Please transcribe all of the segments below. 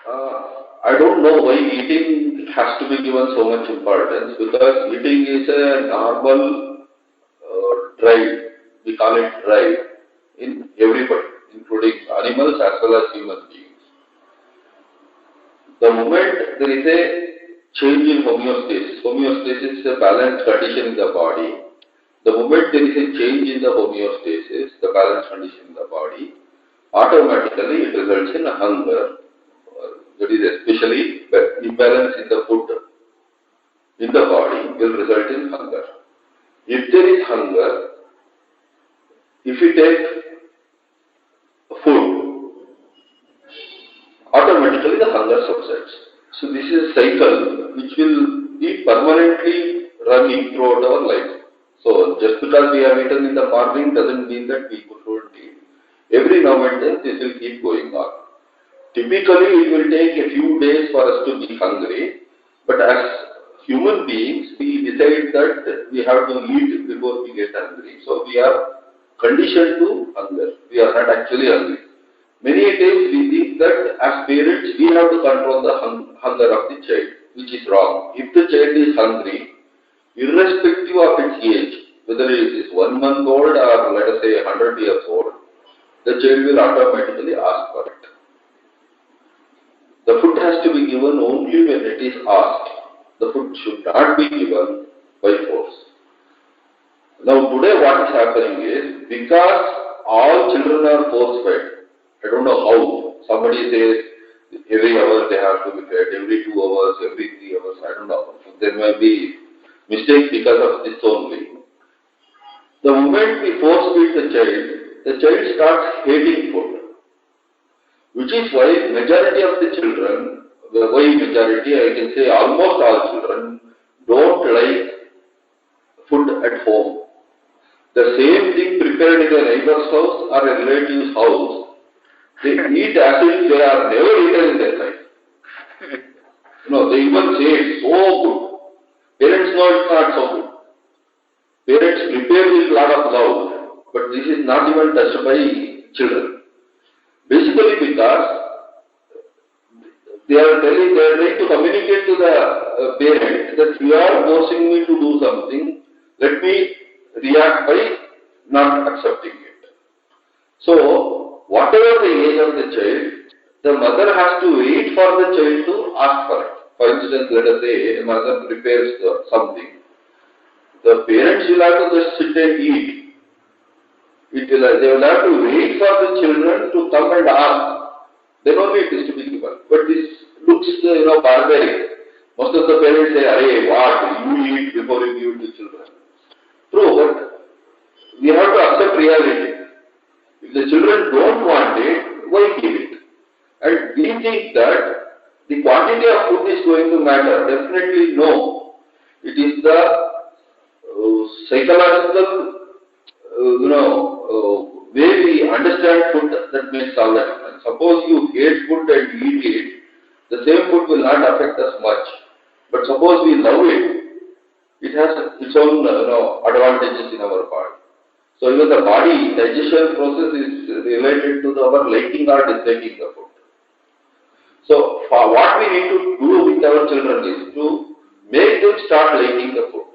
I don't know why eating has to be given so much importance because eating is a normal drive. We call it drive in everybody, including animals as well as human beings. The moment there is a change in homeostasis is a balanced condition in the body. The moment there is a change in the homeostasis, the balanced condition in the body, automatically it results in hunger. That is especially imbalance in the food in the body will result in hunger. If there is hunger, if you take food, automatically the hunger subsides. So this is a cycle which will be permanently running throughout our life. So just because we have eaten in the morning doesn't mean that we shouldn't eat. Every now and then this will keep going on. Typically it will take a few days for us to be hungry, but as human beings we decide that we have to eat before we get hungry. So we are conditioned to hunger. We are not actually hungry. Many times we think that as parents we have to control the hunger of the child, which is wrong. If the child is hungry, irrespective of its age, whether it is 1 month old or let us say 100 years old, the child will automatically ask for it. The food has to be given only when it is asked. The food should not be given by force. Now today what is happening is, because all children are force fed, I don't know how. Somebody says every hour they have to be fed, every 2 hours, every 3 hours, I don't know. There may be mistakes because of this only. The moment we force feed the child starts hating food. Which is why majority of the children, why majority, I can say almost all children, don't like food at home. The same thing prepared in a neighbor's house or a relative's house, they eat as if they are never eaten in their life. They even say it's so good. Parents know it's not so good. Parents prepare with a lot of love, but this is not even touched by children. Basically because they are trying to communicate to the parent that you are forcing me to do something, let me react by not accepting it. So, whatever the age of the child, the mother has to wait for the child to ask for it. For instance, let us say a mother prepares something. The parents will have to just sit and eat. They will have to wait for the children to come and ask. Then only it is to be given. But this looks, barbaric. Most of the parents say, "Arey, what? You eat before you give it to children." True, but we have to accept reality. If the children don't want it, why give it? And we think that the quantity of food is going to matter. Definitely no. It is the psychological, way we understand food that makes all the difference. Suppose you hate food and eat it, the same food will not affect us much. But suppose we love it, it has its own advantages in our body. So even the body digestion process is related to our liking or disliking the food. So what we need to do with our children is to make them start liking the food.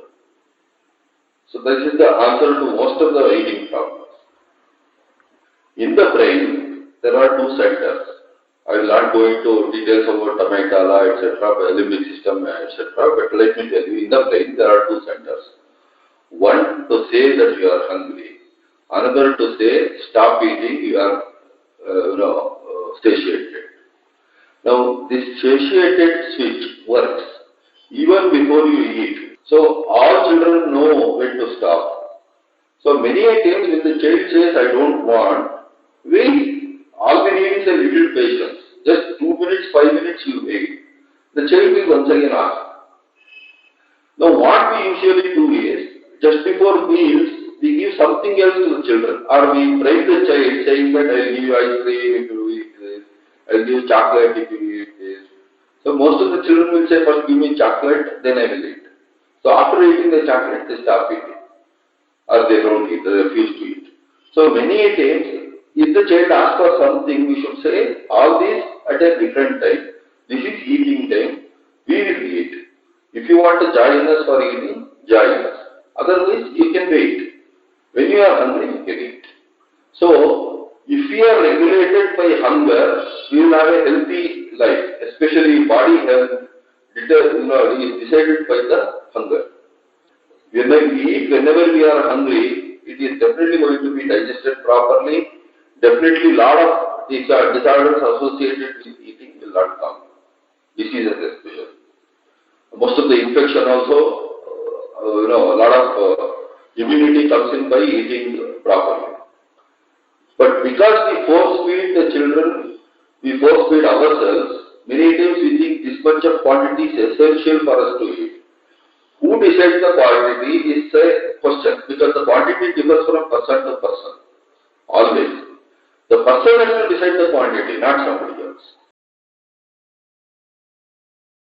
So this is the answer to most of the eating problems. In the brain, there are 2 centers. I will not go into details about amygdala, etc., limbic system, etc., but let me tell you, in the brain, there are 2 centers. One to say that you are hungry. Another to say, stop eating, you are satiated. Now, this satiated switch works even before you eat. So, all children know when to stop. So, many times when the child says, I don't want, wait. All we need is a little patience. Just 2 minutes, 5 minutes you wait. The child will once again ask. Now, what we usually do is, just before meals, we give something else to the children, or we bribe the child saying that I'll give you ice cream if you eat this, I'll give you chocolate if you eat this. So most of the children will say, first give me chocolate, then I will eat. So after eating the chocolate, they stop eating, or they don't eat, they refuse to eat. So many times, if the child asks for something, we should say all these at a different time. This is eating time. We will eat. If you want to join us for eating, join us. Otherwise, you can wait. When you are hungry, you can eat. So, if we are regulated by hunger, we will have a healthy life, especially body health is decided by the hunger. Whenever we eat, whenever we are hungry, it is definitely going to be digested properly. Definitely, lot of disorders associated with eating will not come. Diseases especially. Most of the infection also, a lot of immunity comes in by eating properly. But because we force feed the children, we force feed ourselves, many times we think this much of quantity is essential for us to eat. Who decides the quantity is a question, because the quantity differs from person to person. Always. The person has to decide the quantity, not somebody